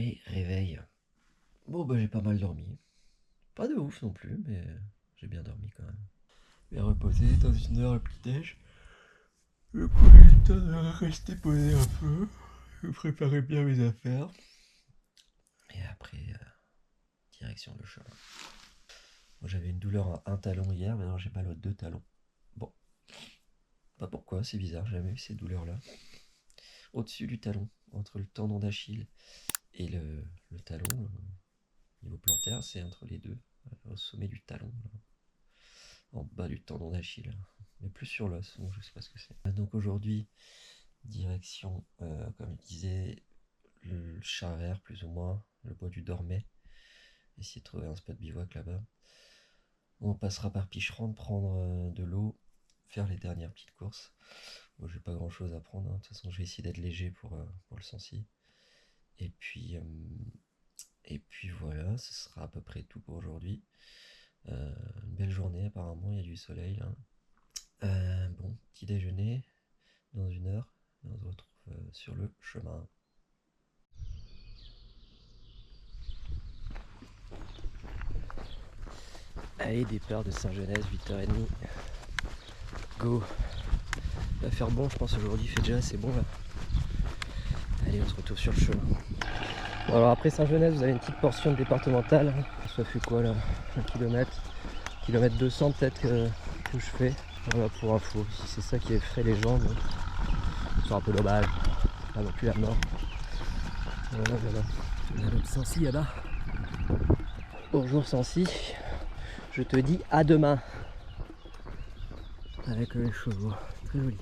Allez, réveil. Bon bah j'ai pas mal dormi. Pas de ouf non plus, mais j'ai bien dormi quand même. Bien reposé, dans 1 heure le petit-déj. Le coup j'ai le temps de rester posé un peu, de préparer bien mes affaires. Et après, direction le chemin. Moi j'avais une douleur à un talon hier, maintenant j'ai mal aux 2 talons. Bon, pas pourquoi, c'est bizarre, j'ai jamais eu ces douleurs-là. Au-dessus du talon, entre le tendon d'Achille et le talon, niveau plantaire, c'est entre les deux, au sommet du talon, en bas du tendon d'Achille, mais plus sur l'os, donc je sais pas ce que c'est. Donc aujourd'hui, direction, comme je disais, le Charvert plus ou moins, le bois du Dormet, essayer de trouver un spot bivouac là-bas. On passera par Picheronde, prendre de l'eau, faire les dernières petites courses. Bon, j'ai pas grand chose à prendre, hein. De toute façon je vais essayer d'être léger pour le Sancy. Et puis voilà, ce sera à peu près tout pour aujourd'hui. Une belle journée apparemment, il y a du soleil là. Bon, petit déjeuner dans 1 heure, et on se retrouve sur le chemin. Allez, départ de Saint-Genès, 8h30. Go. Il va faire bon je pense aujourd'hui, il fait déjà assez bon là. Allez, on se retrouve sur le chemin. Bon, alors après Saint-Genès, vous avez une petite portion de départementale. Ça fait quoi là, 1 km, kilomètre 200 peut-être que je fais. Voilà pour info, si c'est ça qui effraie les gens, bon, c'est un peu dommage, pas non plus la mort. Voilà. On a notre Sancy là-bas. Bonjour Sancy, je te dis à demain. Avec les chevaux, très joli.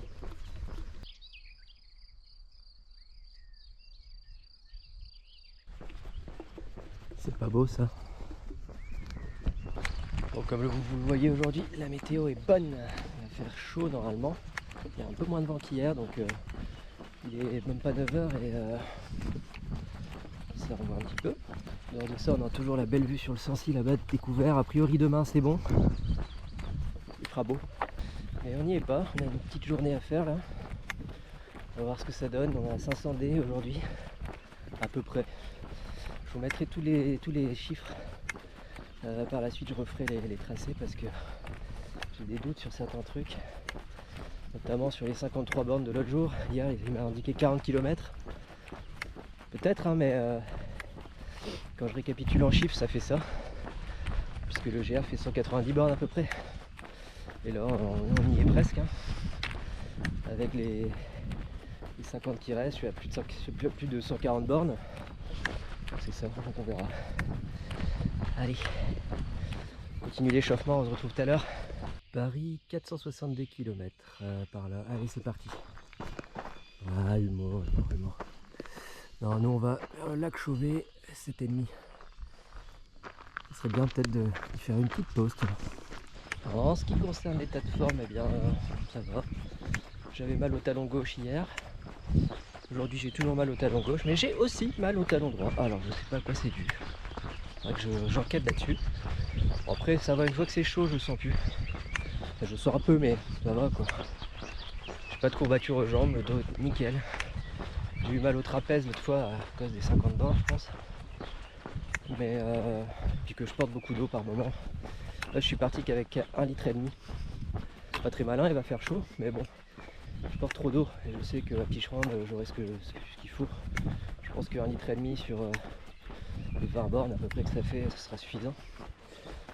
C'est pas beau ça. Bon, comme vous le voyez aujourd'hui, la météo est bonne. Il va faire chaud normalement. Il y a un peu moins de vent qu'hier, donc il est même pas 9h et ça revoit un petit peu. Dehors de ça, on a toujours la belle vue sur le Sancy là-bas, découvert. A priori demain c'est bon. Il fera beau. Et on n'y est pas, on a une petite journée à faire là. On va voir ce que ça donne. On a 500 D aujourd'hui, à peu près. Je vous mettrai tous les chiffres. Par la suite je referai les tracés parce que j'ai des doutes sur certains trucs, notamment sur les 53 bornes de l'autre jour. Hier il m'a indiqué 40 km, peut-être hein, mais quand je récapitule en chiffres ça fait ça, puisque le GR fait 190 bornes à peu près, et là on y est presque hein. Avec les 50 qui restent, je suis à plus de 140 bornes, c'est ça, donc on verra. Allez, continue l'échauffement, on se retrouve tout à l'heure. Paris, 462 km par là. Allez, c'est parti. Ah, humour. Non, nous on va vers le lac Chauvet, 7h30. Ce serait bien peut-être de faire une petite pause. Alors, en ce qui concerne l'état de forme, eh bien, ça va. J'avais mal au talon gauche hier. Aujourd'hui, j'ai toujours mal au talon gauche, mais j'ai aussi mal au talon droit. Alors, je sais pas à quoi c'est dû. Faudrait que j'enquête là-dessus. Bon, après, ça va, une fois que c'est chaud, je le sens plus. Enfin, je sens un peu, mais ça va quoi. J'ai pas de courbature aux jambes, le dos nickel. J'ai eu mal au trapèze l'autre fois à cause des 50 bornes, je pense. Mais puis que je porte beaucoup d'eau par moment. Là, je suis parti qu'avec 1,5 litre. C'est pas très malin, il va faire chaud, mais bon. Je porte trop d'eau et je sais qu'à Picheronde, j'aurai ce qu'il faut. Je pense que 1,5 litre sur les 20 bornes à peu près que ça fait, ce sera suffisant.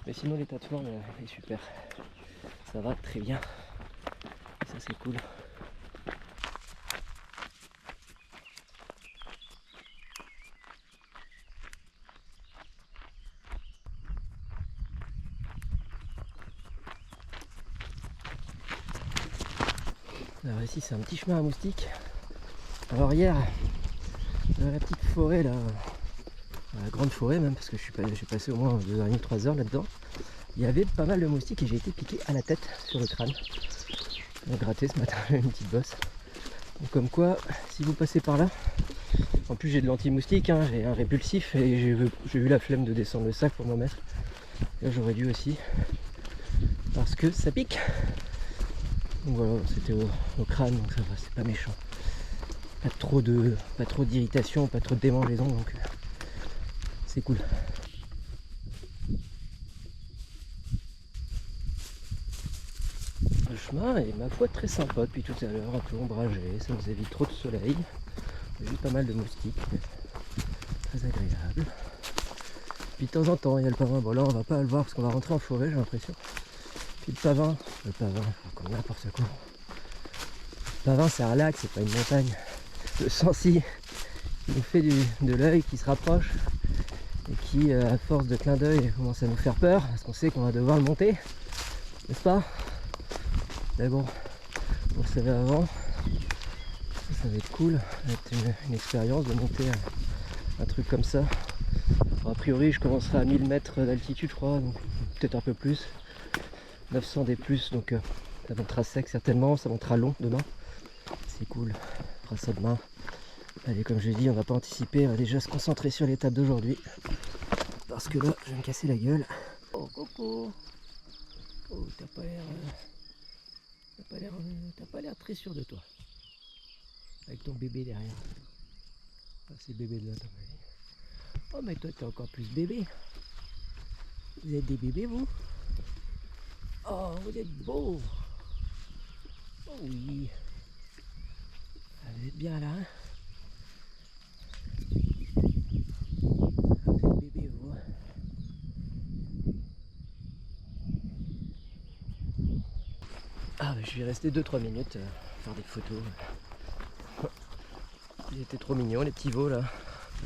Mais sinon, l'état de forme est super. Ça va très bien. Et ça, c'est cool. Alors ici c'est un petit chemin à moustiques. Alors hier, dans la petite forêt là, la grande forêt même, parce que j'ai passé au moins 2h30, 3h là-dedans, il y avait pas mal de moustiques et j'ai été piqué à la tête sur le crâne. J'ai gratté ce matin, une petite bosse. Donc comme quoi, si vous passez par là, en plus j'ai de l'anti-moustique, hein, j'ai un répulsif et j'ai eu la flemme de descendre le sac pour m'en mettre. Là j'aurais dû aussi, parce que ça pique. Donc voilà, c'était au crâne, donc ça va, c'est pas méchant. Pas trop d'irritation, pas trop de démangeaison, donc c'est cool. Le chemin est ma foi très sympa depuis tout à l'heure, un peu ombragé, ça nous évite trop de soleil. J'ai vu pas mal de moustiques, très agréable. Puis de temps en temps il y a le pavin, bon là on va pas le voir parce qu'on va rentrer en forêt j'ai l'impression. Puis le pavin, comme n'importe quoi. Le pavin c'est un lac, c'est pas une montagne. Le Sancy, il nous fait de l'œil qui se rapproche et qui à force de clin d'œil commence à nous faire peur parce qu'on sait qu'on va devoir le monter, n'est-ce pas? Mais bon, on le savait avant, ça va être cool, ça va être une expérience de monter un truc comme ça. Alors, a priori je commencerai à 1000 mètres d'altitude je crois, donc peut-être un peu plus, 900 des plus, donc ça montera sec certainement, ça montera long demain, c'est cool, on fera ça demain. Allez, comme je l'ai dit, on va pas anticiper, on va déjà se concentrer sur l'étape d'aujourd'hui, parce que là je vais me casser la gueule. Oh coco, oh t'as pas l'air... T'as pas l'air très sûr de toi. Avec ton bébé derrière. Ah, c'est bébé de là, ton avis. Oh, mais toi, t'es encore plus bébé. Vous êtes des bébés, vous? Oh, vous êtes beaux. Oh oui. Ah, vous êtes bien là, hein? Vous êtes bébé, vous. Ah, je vais rester 2-3 minutes faire des photos. Ils étaient trop mignons, les petits veaux là.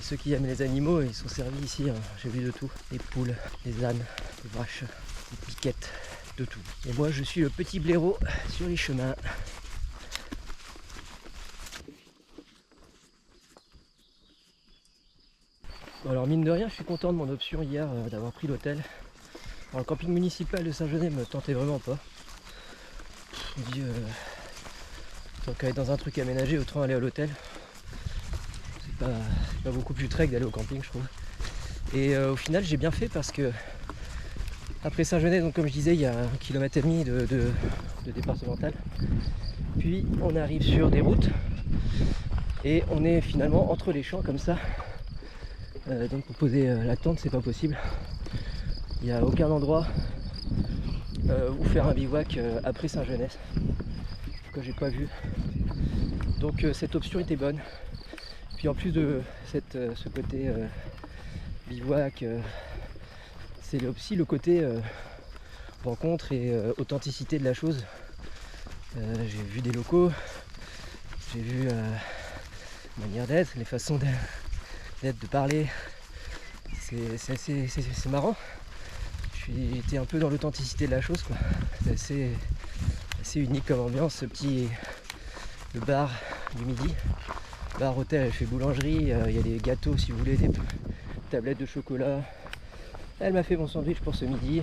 Ceux qui aiment les animaux, ils sont servis ici. Hein. J'ai vu de tout. Les poules, les ânes, les vaches, les piquettes, de tout. Et moi, je suis le petit blaireau sur les chemins. Bon, alors mine de rien, je suis content de mon option hier d'avoir pris l'hôtel. Alors le camping municipal de Saint-Genès me tentait vraiment pas. Je me dis, tant qu'à être dans un truc aménagé, autant aller à l'hôtel. C'est pas beaucoup plus trek d'aller au camping, je trouve. Et au final, j'ai bien fait parce que après Saint-Genès, donc comme je disais, il y a 1,5 km de départemental. Puis on arrive sur des routes et on est finalement entre les champs comme ça. Donc pour poser la tente, c'est pas possible. Il n'y a aucun endroit où faire un bivouac après Saint-Genès. Que j'ai pas vu. Donc cette option était bonne. Puis en plus de ce côté bivouac, c'est aussi le côté rencontre et authenticité de la chose. J'ai vu des locaux, j'ai vu la manière d'être, les façons d'être, de parler. C'est marrant. J'étais un peu dans l'authenticité de la chose, quoi. C'est assez unique comme ambiance, ce petit le bar du midi. Bar hôtel, elle fait boulangerie, il y a des gâteaux si vous voulez, des tablettes de chocolat. Elle m'a fait mon sandwich pour ce midi.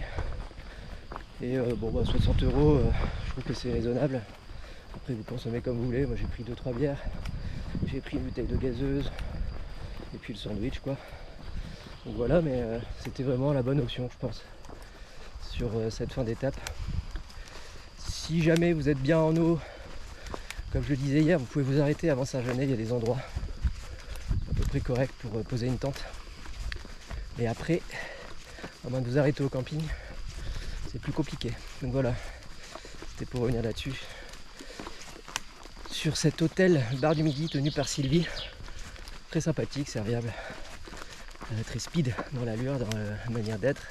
Et bon bah 60 €, je trouve que c'est raisonnable. Après vous consommez comme vous voulez, moi j'ai pris 2-3 bières, j'ai pris une bouteille de gazeuse et puis le sandwich quoi. Donc voilà, mais c'était vraiment la bonne option je pense sur cette fin d'étape. Si jamais vous êtes bien en eau, comme je le disais hier, vous pouvez vous arrêter avant Saint-Genès, il y a des endroits à peu près corrects pour poser une tente. Mais après, à moins de vous arrêter au camping, c'est plus compliqué. Donc voilà, c'était pour revenir là-dessus. Sur cet hôtel bar du midi tenu par Sylvie, très sympathique, serviable, très speed dans l'allure, dans la manière d'être.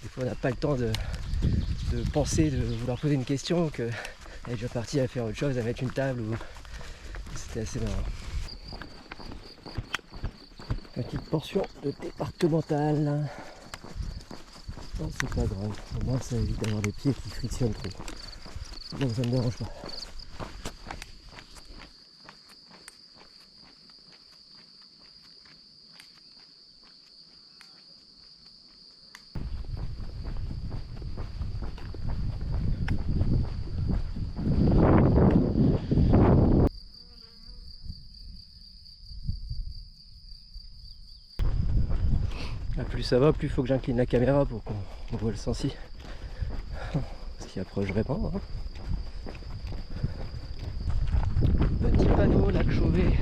Des fois on n'a pas le temps de penser, de vouloir poser une question, qu'elle est déjà partie à faire autre chose, à mettre une table. C'était assez marrant. Petite portion de départemental. Oh, c'est pas grave, au moins ça évite d'avoir les pieds qui frictionnent trop. Donc ça me dérange pas. Plus ça va, plus il faut que j'incline la caméra pour qu'on voit le Sancy. Ce qui approche vraiment. Hein. Petit panneau, lac Chauvet,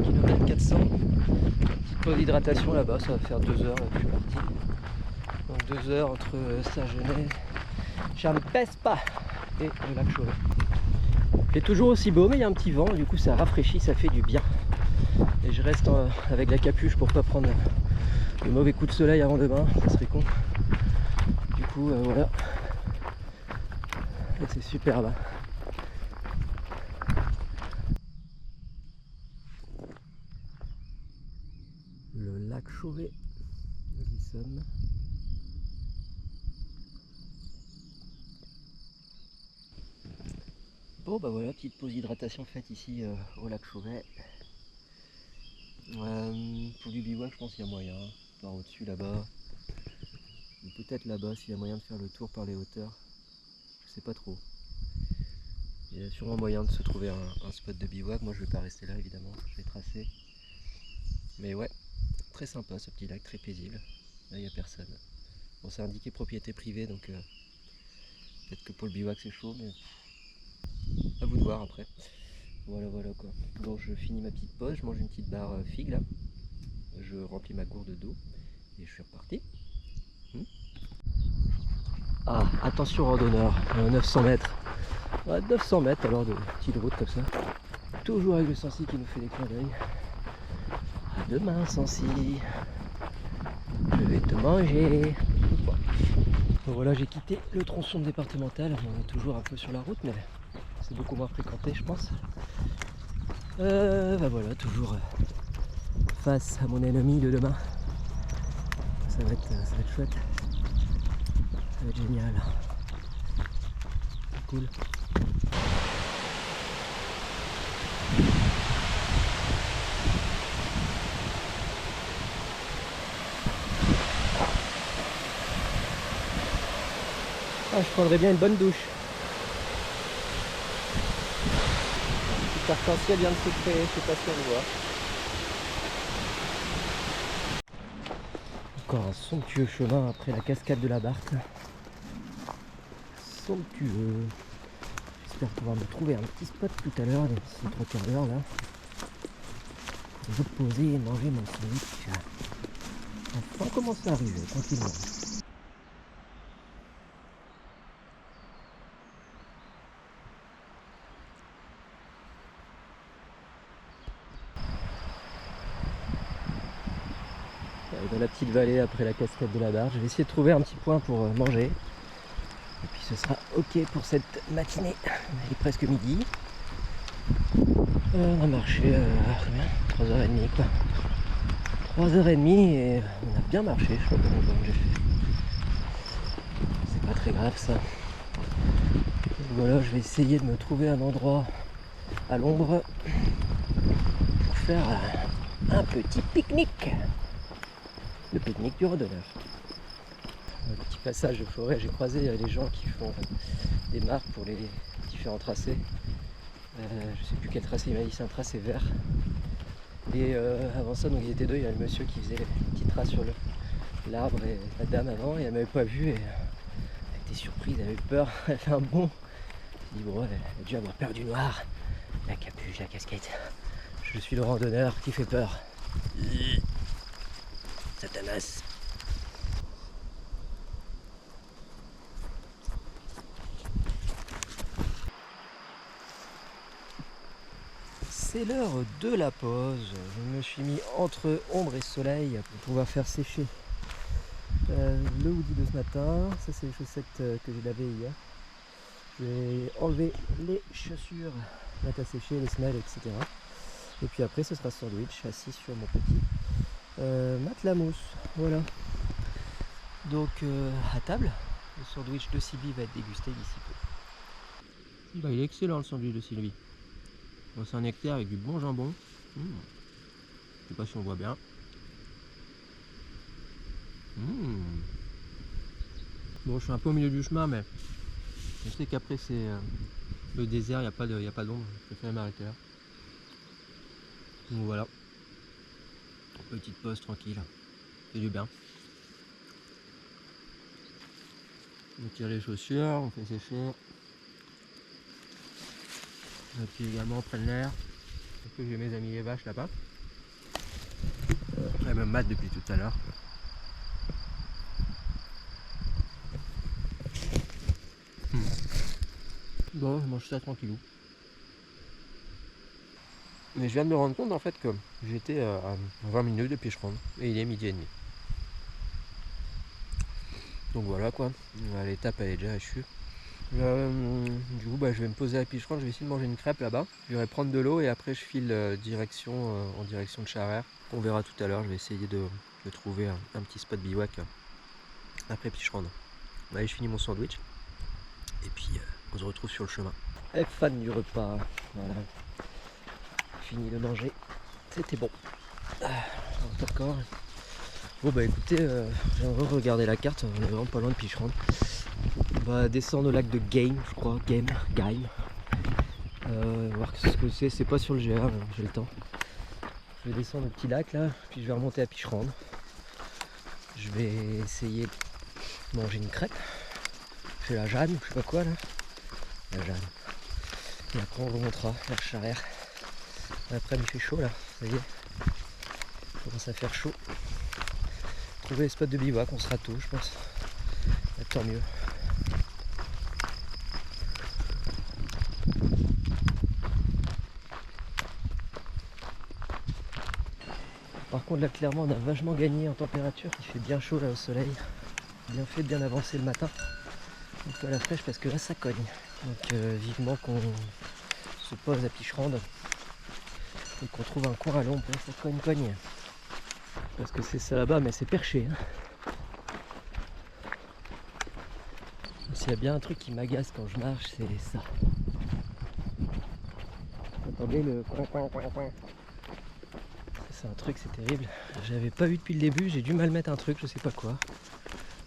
km 400. Petite Pause d'hydratation là-bas, ça va faire 2 heures là que je suis parti. Donc 2 heures entre Saint-Genès, Charles-Pespa et le lac Chauvet. Il est toujours aussi beau, mais il y a un petit vent, du coup ça rafraîchit, ça fait du bien. Et je reste avec la capuche pour pas prendre le mauvais coup de soleil avant demain, ça serait con. Du coup voilà. Et c'est superbe. Le lac Chauvet, nous y sommes. Bon bah voilà, petite pause d'hydratation faite ici au lac Chauvet. Pour du bivouac je pense qu'il y a moyen, par au-dessus là-bas. Ou peut-être là-bas s'il y a moyen de faire le tour par les hauteurs. Je sais pas trop. Il y a sûrement moyen de se trouver un spot de bivouac. Moi je vais pas rester là évidemment, je vais tracer. Mais ouais, très sympa ce petit lac, très paisible. Là il n'y a personne. Bon c'est indiqué propriété privée donc peut-être que pour le bivouac c'est chaud mais à vous de voir après. Voilà quoi. Donc je finis ma petite pause, je mange une petite barre figue là. Je remplis ma gourde d'eau et je suis reparti. Ah, attention randonneur, 900 mètres. Ouais, 900 mètres alors de petite route comme ça. Toujours avec le Sancy qui nous fait des clins d'œil. À demain Sancy. Je vais te manger. Donc voilà, j'ai quitté le tronçon départemental. On est toujours un peu sur la route, mais c'est beaucoup moins fréquenté je pense. Bah voilà, toujours face à mon ennemi de demain. Ça va être chouette. Ça va être génial. Cool. Ah, je prendrais bien une bonne douche. Cet arc-en-ciel vient de se créer, je sais pas si on le voit. Encore un somptueux chemin après la cascade de la Barthe. Somptueux. J'espère pouvoir me trouver un petit spot tout à l'heure, d'ici 3/4 d'heure là. Pour me poser et manger mon sandwich. Enfin, on commence à arriver tranquillement. Dans la petite vallée après la cascade de la Barthe, je vais essayer de trouver un petit point pour manger. Et puis ce sera ok pour cette matinée. Il est presque midi. On a marché 3h30 quoi. 3h30 et on a bien marché, je sais pas combien j'ai fait. C'est pas très grave ça. Donc voilà, je vais essayer de me trouver un endroit à l'ombre pour faire un petit pique-nique. Le pique-nique du randonneur. Un petit passage de forêt, j'ai croisé les gens qui font des marques pour les différents tracés. Je sais plus quel tracé, il m'a dit c'est un tracé vert. Et avant ça, donc ils étaient deux, il y a le monsieur qui faisait les petites traces sur l'arbre et la dame avant, et elle m'avait pas vu et elle était surprise, elle avait eu peur, elle a fait un bond. Je dis bon, elle a dû avoir peur du noir, la capuche, la casquette. Je suis le randonneur qui fait peur. Satanas. C'est l'heure de la pause. Je me suis mis entre ombre et soleil pour pouvoir faire sécher le hoodie de ce matin. Ça c'est les chaussettes que j'ai lavées hier. Je vais enlever les chaussures, mettre à sécher, les semelles, etc. Et puis après ce sera sandwich assis sur mon petit matelas mousse. Voilà. Donc à table, le sandwich de Sylvie va être dégusté d'ici peu. Bah, il est excellent le sandwich de Sylvie. Bon, c'est un nectar avec du bon jambon. Je sais pas si on voit bien. Bon, je suis un peu au milieu du chemin, mais je sais qu'après c'est le désert, il n'y a pas d'ombre. Je préfère m'arrêter là. Donc voilà. Petite pause tranquille. C'est du bien. On tire les chaussures, on fait sécher. Et puis également on prenne l'air. Parce que j'ai mes amis les vaches là-bas. Elles mate depuis tout à l'heure. Bon, je mange ça tranquillou. Mais je viens de me rendre compte en fait que j'étais à 20 minutes de Picheronde et il est 12h30. Donc voilà quoi, l'étape elle est déjà hachue. Du coup je vais me poser à Picheronde, je vais essayer de manger une crêpe là-bas. Je vais prendre de l'eau et après je file en direction de Charrère. On verra tout à l'heure, je vais essayer de trouver un petit spot bivouac après Picheronde. Allez, je finis mon sandwich et puis on se retrouve sur le chemin. Et fan du repas, voilà. Fini de manger, c'était bon. Encore. Bon bah écoutez, j'ai regardé la carte, on est vraiment pas loin de Picheronde. On va descendre au lac de Game, je crois, Game. Voir ce que c'est pas sur le GR, j'ai le temps. Je vais descendre au petit lac là, puis je vais remonter à Picheronde. Je vais essayer de manger une crêpe. Chez la Jeanne, je sais pas quoi là. La Jeanne. Et après on remontera vers Charrère. Après il fait chaud là, ça y est. Il commence à faire chaud. Trouver les spots de bivouac, on sera tôt je pense. Et tant mieux. Par contre là clairement on a vachement gagné en température, il fait bien chaud là au soleil. Bien fait de bien avancer le matin. Un peu à la fraîche parce que là ça cogne. Donc vivement qu'on se pose à Picheronde et qu'on trouve un coin à l'ombre, ça cogne. Parce que c'est ça là-bas mais c'est perché. Hein. S'il y a bien un truc qui m'agace quand je marche, c'est ça. Attendez le coin. C'est un truc, c'est terrible. J'avais pas eu depuis le début, j'ai dû mal mettre un truc, je sais pas quoi.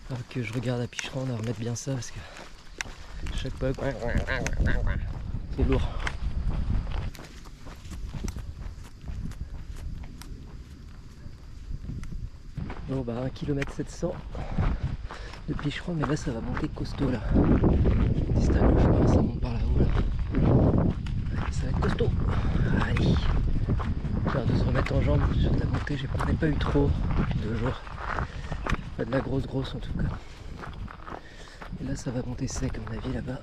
Alors que je regarde à Picheronde à remettre bien ça parce que chaque fois c'est lourd. Bon bah 1 km 700 de Picheronde, mais là ça va monter costaud là. C'est à gauche, là, ça monte par là-haut là. Ça va être costaud. Allez. Peur de se remettre en jambe sur la montée, j'en ai pas eu trop depuis 2 jours. Pas de la grosse en tout cas. Et là ça va monter sec à mon avis là-bas.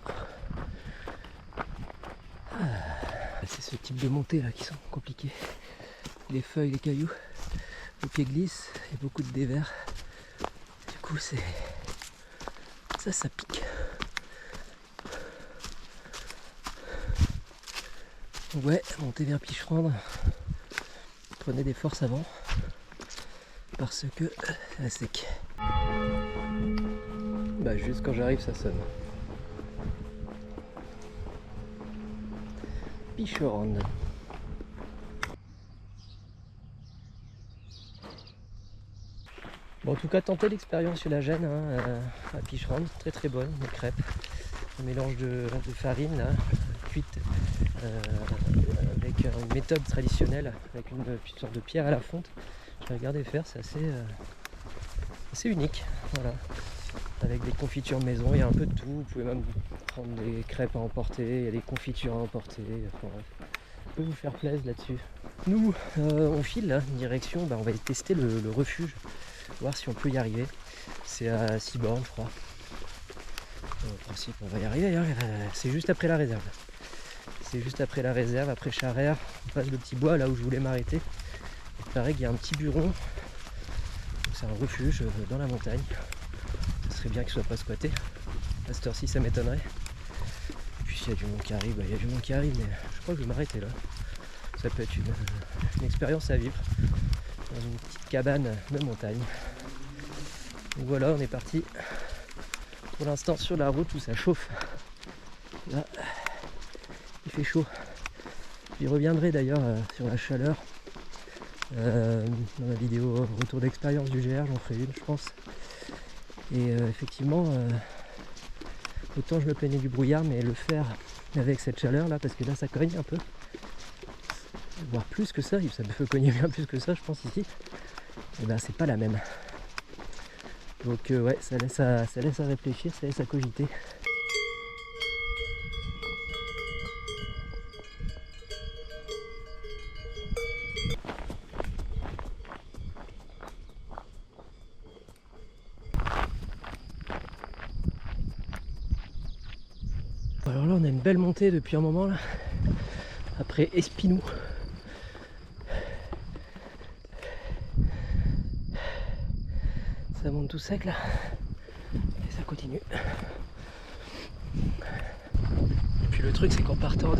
C'est ce type de montée là qui sont compliquées. Les feuilles, les cailloux, les pieds glissent, il y a beaucoup de dévers. Du coup c'est. Ça pique. Ouais, monter vers Picheronde. Prenez des forces avant. Parce que c'est sec. Bah juste quand j'arrive ça sonne. Picheronde. Bon en tout cas tentez l'expérience sur la Gêne à Picheronde, très bonne, les crêpes. Un mélange de farine là, cuite avec une méthode traditionnelle, avec une sorte de pierre à la fonte. J'ai regardé faire, c'est assez unique. Voilà. Avec des confitures maison, il y a un peu de tout. Vous pouvez même prendre des crêpes à emporter, il y a des confitures à emporter. Enfin, bref. On peut vous faire plaisir là-dessus. Nous, on file là, direction, on va aller tester le refuge, voir si on peut y arriver. C'est à 6 bornes, je crois. En principe, on va y arriver, hein. C'est juste après la réserve. Après Charrère, on passe le petit bois là où je voulais m'arrêter. Il paraît qu'il y a un petit buron. C'est un refuge dans la montagne. Ce serait bien qu'il ne soit pas squatté. À cette heure-ci, ça m'étonnerait. Et puis s'il y a du monde qui arrive, il y a du monde qui arrive, mais je crois que je vais m'arrêter là. Ça peut être une expérience à vivre dans une petite cabane de montagne. Donc voilà, on est parti. Pour l'instant sur la route où ça chauffe. Là, il fait chaud. J'y reviendrai d'ailleurs sur la chaleur. Dans la vidéo retour d'expérience du GR, j'en ferai une je pense. Et effectivement, autant je me plaignais du brouillard, mais le faire avec cette chaleur là, parce que là ça cogne un peu, voire plus que ça me fait cogner bien plus que ça je pense ici, et ben c'est pas la même. Donc ouais, ça laisse à réfléchir, ça laisse à cogiter. belle montée depuis un moment là, après Espinou. Ça monte tout sec là, et ça continue. Et puis le truc c'est qu'en partant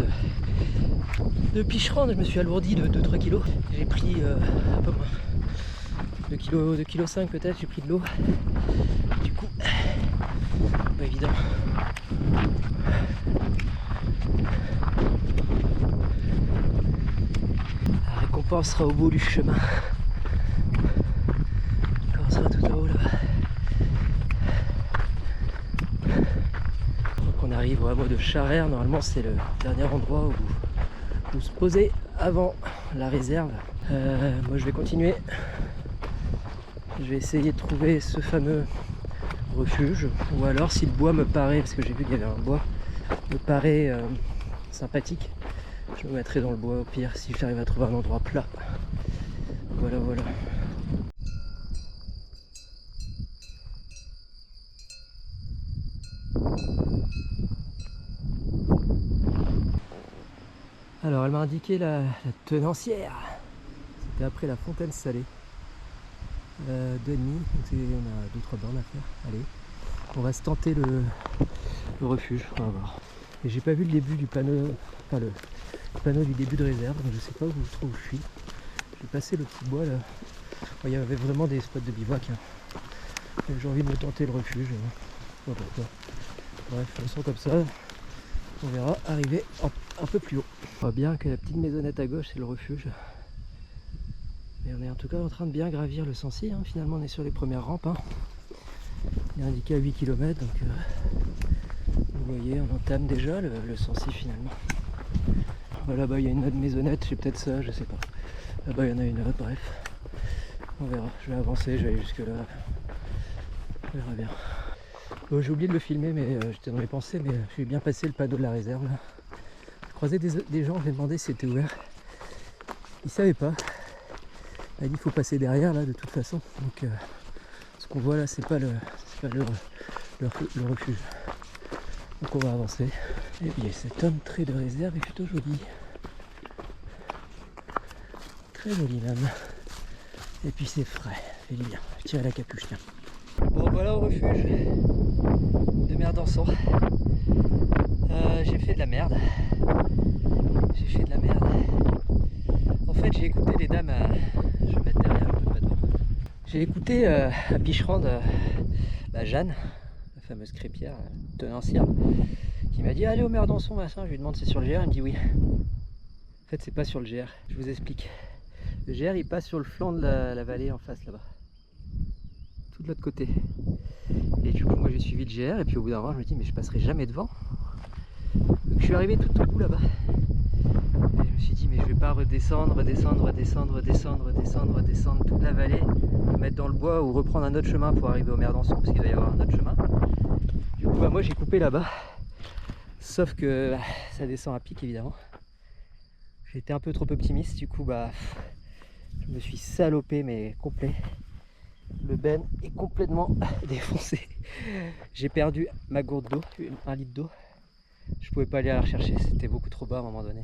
de Picherande, je me suis alourdi de 2-3 kg. J'ai pris un peu moins, 2,5 kg peut-être, j'ai pris de l'eau. Du coup, pas évident. La récompense sera au bout du chemin. On sera tout en haut là-bas. On arrive au hameau de Charère. Normalement c'est le dernier endroit où se poser avant la réserve. Moi je vais continuer. Je vais essayer de trouver ce fameux refuge, ou alors si le bois me paraît, parce que j'ai vu qu'il y avait un bois, me paraît sympathique, je me mettrai dans le bois au pire si j'arrive à trouver un endroit plat. Voilà. Alors elle m'a indiqué la tenancière, c'était après la fontaine salée. 2,5, donc on a 2-3 bornes à faire. Allez, on va se tenter le refuge, on va voir. Et j'ai pas vu le début du panneau, enfin le panneau du début de réserve, donc je sais pas trop où je suis. J'ai passé le petit bois là. Oh, il y avait vraiment des spots de bivouac. Hein. J'ai envie de me tenter le refuge. Pas pourquoi. Bref, de façon comme ça, on verra arriver un peu plus haut. On voit bien que la petite maisonnette à gauche c'est le refuge. Mais on est en tout cas en train de bien gravir le Sancy, hein. Finalement on est sur les premières rampes. Hein. Il est indiqué à 8 km, donc vous voyez, on entame déjà le Sancy finalement. Là-bas il y a une autre maisonnette, c'est peut-être ça, je sais pas. Là-bas il y en a une autre, bref. On verra, je vais avancer, je vais aller jusque là. On verra bien. J'ai oublié de le filmer, mais j'étais dans mes pensées, mais j'ai bien passé le panneau de la réserve. Là. Je croisais des gens, je ai demandé si c'était ouvert. Ils savaient pas. Il dit qu'il faut passer derrière là de toute façon, donc ce qu'on voit là c'est pas le refuge, donc on va avancer. Et bien cette entrée de réserve est plutôt jolie, très jolie même, et puis c'est frais, c'est bien. Je tire la capuche, tiens. Bon voilà au refuge de Merdanson. J'ai fait de la merde, en fait j'ai écouté les dames je vais mettre derrière un peu pas devant. J'ai écouté à Picherande Jeanne, la fameuse crêpière tenancière, qui m'a dit allez au Merdanson machin. Je lui demande si c'est sur le GR, elle me dit oui. En fait c'est pas sur le GR, je vous explique. Le GR il passe sur le flanc de la vallée en face là-bas, tout de l'autre côté. Et du coup moi j'ai suivi le GR et puis au bout d'un moment je me dis mais je passerai jamais devant. Donc je suis arrivé tout au bout là-bas. Et je me suis dit mais je vais pas redescendre toute la vallée, me mettre dans le bois ou reprendre un autre chemin pour arriver au Merdanson, parce qu'il va y avoir un autre chemin. Du coup moi j'ai coupé là-bas, sauf que ça descend à pic évidemment. J'étais un peu trop optimiste, du coup je me suis salopé mais complet. Le ben est complètement défoncé. J'ai perdu ma gourde d'eau, 1 litre d'eau. Je pouvais pas aller la rechercher, c'était beaucoup trop bas à un moment donné.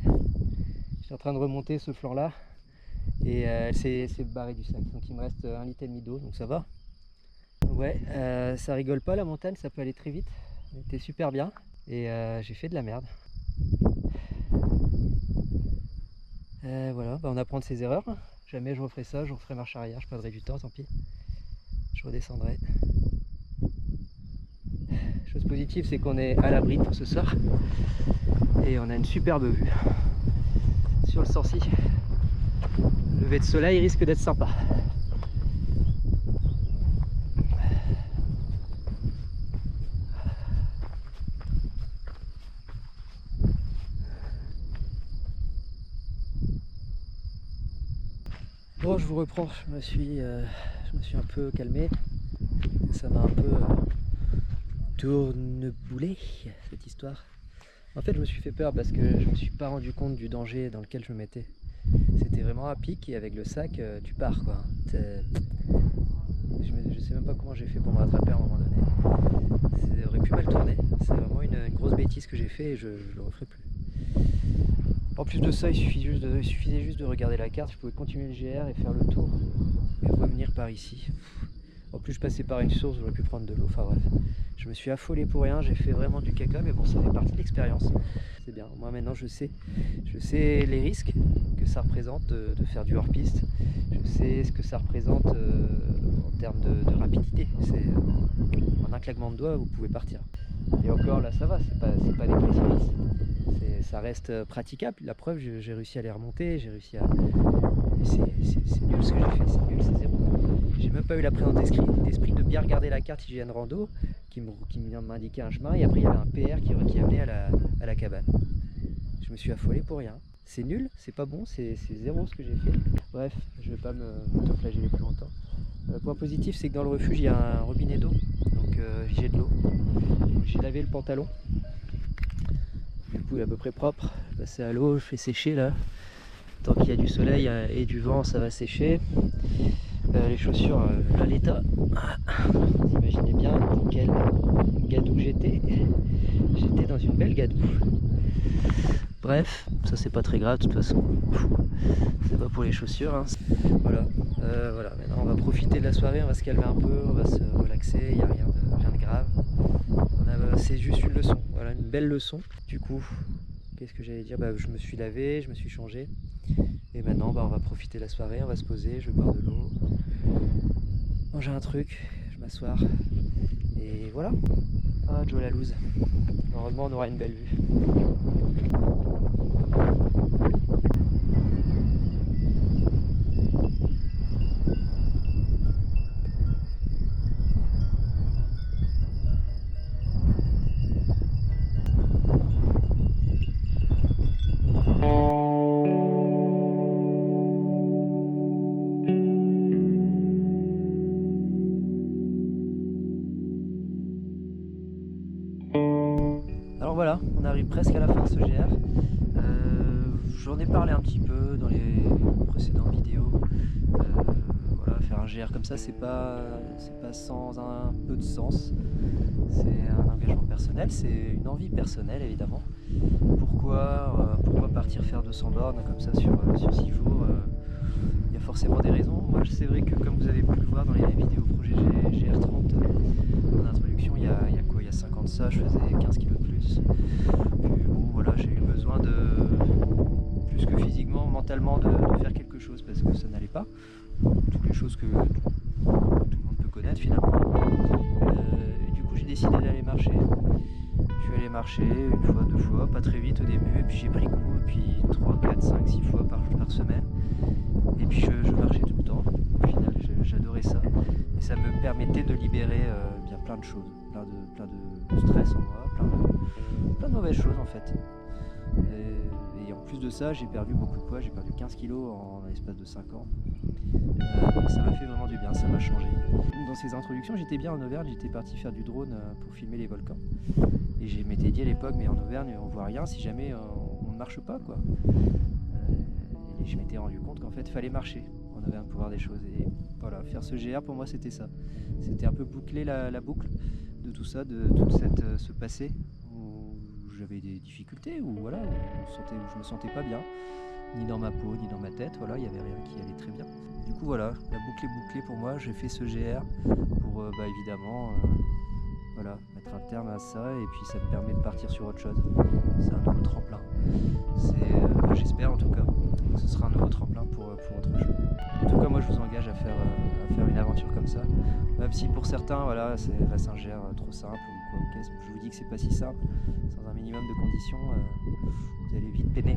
J'étais en train de remonter ce flanc là et elle s'est barrée du sac, donc il me reste 1,5 litre d'eau, donc ça va. Ouais, ça rigole pas la montagne, ça peut aller très vite. On était super bien et j'ai fait de la merde. Voilà, on apprend de ses erreurs. Jamais je referai ça, je referai marche arrière, je perdrai du temps, tant pis. Je redescendrai. Chose positive, c'est qu'on est à l'abri pour ce soir et on a une superbe vue sur le Sancy. Le lever de soleil risque d'être sympa. Bon, je vous reprends, je me suis un peu calmé, ça m'a un peu tourneboulé cette histoire. En fait je me suis fait peur parce que je me suis pas rendu compte du danger dans lequel je me mettais. C'était vraiment à pic et avec le sac tu pars quoi. je sais même pas comment j'ai fait pour me rattraper à un moment donné. Ça aurait pu mal tourner. C'est vraiment une grosse bêtise que j'ai fait et je le referai plus. En plus de ça, il suffisait juste de regarder la carte. Je pouvais continuer le GR et faire le tour et revenir par ici. En plus, je passais par une source, j'aurais pu prendre de l'eau. Enfin bref, je me suis affolé pour rien. J'ai fait vraiment du caca, mais bon, ça fait partie de l'expérience. C'est bien. Moi maintenant, je sais les risques que ça représente de faire du hors-piste. Je sais ce que ça représente en termes de rapidité. En un claquement de doigts, vous pouvez partir. Et encore là, ça va. C'est pas des précipices. Ça reste praticable. La preuve, j'ai réussi à les remonter. J'ai réussi à. Mais c'est nul ce que j'ai fait. C'est nul, c'est zéro. J'ai même pas eu la présence d'esprit de bien regarder la carte IGN Rando qui m'indiquait un chemin et après il y avait un PR qui amenait à la cabane. Je me suis affolé pour rien. C'est nul, c'est pas bon, c'est zéro ce que j'ai fait. Bref, je vais pas m'autoflageller plus longtemps. Point positif, c'est que dans le refuge il y a un robinet d'eau, donc j'ai de l'eau. J'ai lavé le pantalon. Du coup il est à peu près propre. Je passe à l'eau, je fais sécher là. Tant qu'il y a du soleil et du vent, ça va sécher. Les chaussures, à l'état. Vous imaginez bien dans quel gadoue j'étais. J'étais dans une belle gadoue. Bref, ça c'est pas très grave de toute façon. C'est pas pour les chaussures. Hein. Voilà. Voilà. Maintenant on va profiter de la soirée, on va se calmer un peu, on va se relaxer. Il n'y a rien de grave. C'est juste une leçon. Voilà, une belle leçon. Du coup, qu'est-ce que j'allais dire? Je me suis lavé, je me suis changé. Et maintenant, on va profiter de la soirée, on va se poser, je vais boire de l'eau, manger un truc, je vais m'asseoir. Et voilà. Ah, Joe la loose. Normalement, on aura une belle vue. Alors voilà, on arrive presque à la fin de ce GR. J'en ai parlé un petit peu dans les précédentes vidéos. Voilà, faire un GR comme ça, c'est pas sans un peu de sens. C'est un engagement personnel, c'est une envie personnelle évidemment. Pourquoi partir faire 200 bornes comme ça sur 6 jours? Il y a forcément des raisons. Moi, c'est vrai que comme vous avez pu le voir dans les vidéos projet GR30 en introduction, il y a 5 ans de ça, je faisais 15 kg de plus. Puis bon, voilà, j'ai eu besoin de, plus que physiquement, mentalement, de faire quelque chose parce que ça n'allait pas. Toutes les choses que tout le monde peut connaître finalement. Et du coup, j'ai décidé d'aller marcher. Je suis allé marcher une fois, 2 fois, pas très vite au début, et puis j'ai pris goût, et puis 3, 4, 5, 6 fois par semaine. Et puis je marchais tout le temps. Au final, j'adorais ça. Et ça me permettait de libérer bien plein de choses, plein de stress en moi, plein de mauvaises choses en fait. Et en plus de ça, j'ai perdu beaucoup de poids, j'ai perdu 15 kg en l'espace de 5 ans. Ça m'a fait vraiment du bien, ça m'a changé. Dans ces introductions, j'étais bien en Auvergne, j'étais parti faire du drone pour filmer les volcans. Et je m'étais dit à l'époque, mais en Auvergne, on voit rien si jamais on ne marche pas, quoi. Et je m'étais rendu compte qu'en fait, il fallait marcher en Auvergne pour voir des choses. Et voilà, faire ce GR, pour moi, c'était ça. C'était un peu boucler la boucle de tout ça, de tout ce passé où j'avais des difficultés, où voilà, où je me sentais pas bien, ni dans ma peau, ni dans ma tête. Voilà, il n'y avait rien qui allait très bien. Du coup, voilà, la boucle est bouclée pour moi. J'ai fait ce GR pour, évidemment, voilà, mettre un terme à ça, et puis ça me permet de partir sur autre chose. C'est un nouveau tremplin. J'espère en tout cas que ce sera un nouveau tremplin pour autre chose. En tout cas, moi je vous engage à faire une aventure comme ça. Même si pour certains, voilà, c'est un GR trop simple ou quoi, okay, je vous dis que c'est pas si simple. Sans un minimum de conditions, vous allez vite peiner.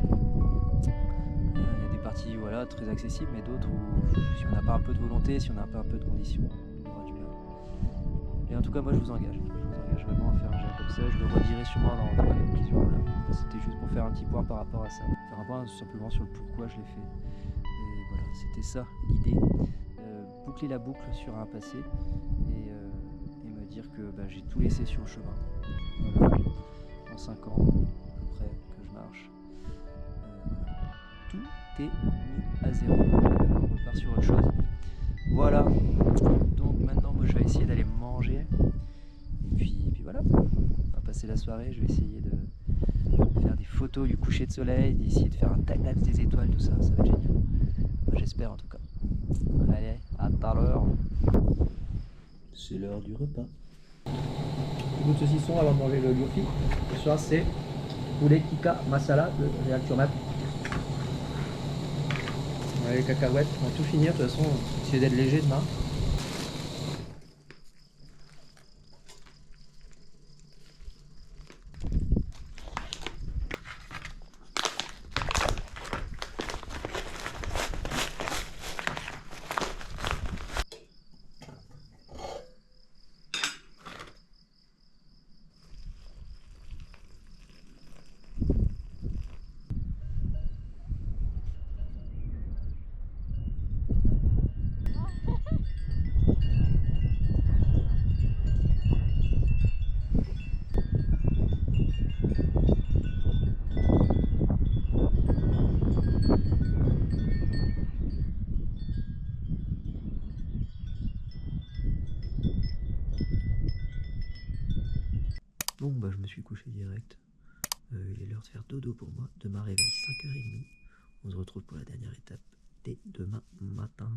Il y a des parties, voilà, très accessibles, mais d'autres où si on n'a pas un peu de volonté, si on n'a pas un peu de conditions, on aura du mal. Et en tout cas, moi je vous engage vraiment à faire un GR comme ça. Je le redirai sûrement dans ma conclusion. Voilà. C'était juste pour faire un petit point par rapport à ça. Faire un point simplement sur le pourquoi je l'ai fait. Et voilà, c'était ça l'idée. Boucler la boucle sur un passé et me dire que j'ai tout laissé sur le chemin. Voilà. En 5 ans, à peu près, que je marche. Tout est mis à zéro. Maintenant, on repart sur autre chose. Voilà. Donc maintenant, moi je vais marché. Et puis voilà, on va passer la soirée, je vais essayer de faire des photos du coucher de soleil, d'essayer de faire un time-lapse des étoiles, tout ça, ça va être génial. Enfin, j'espère en tout cas. Allez, à tout à l'heure. C'est l'heure du repas. Un bout de saucisson avant de manger le gyofi. Ce soir c'est poulet tikka masala de Réal Turmat. Ouais, les cacahuètes, on va tout finir de toute façon, on va essayer d'être léger demain. Bon bah je me suis couché direct. Il est l'heure de faire dodo pour moi. Demain réveil 5h30. On se retrouve pour la dernière étape dès demain matin.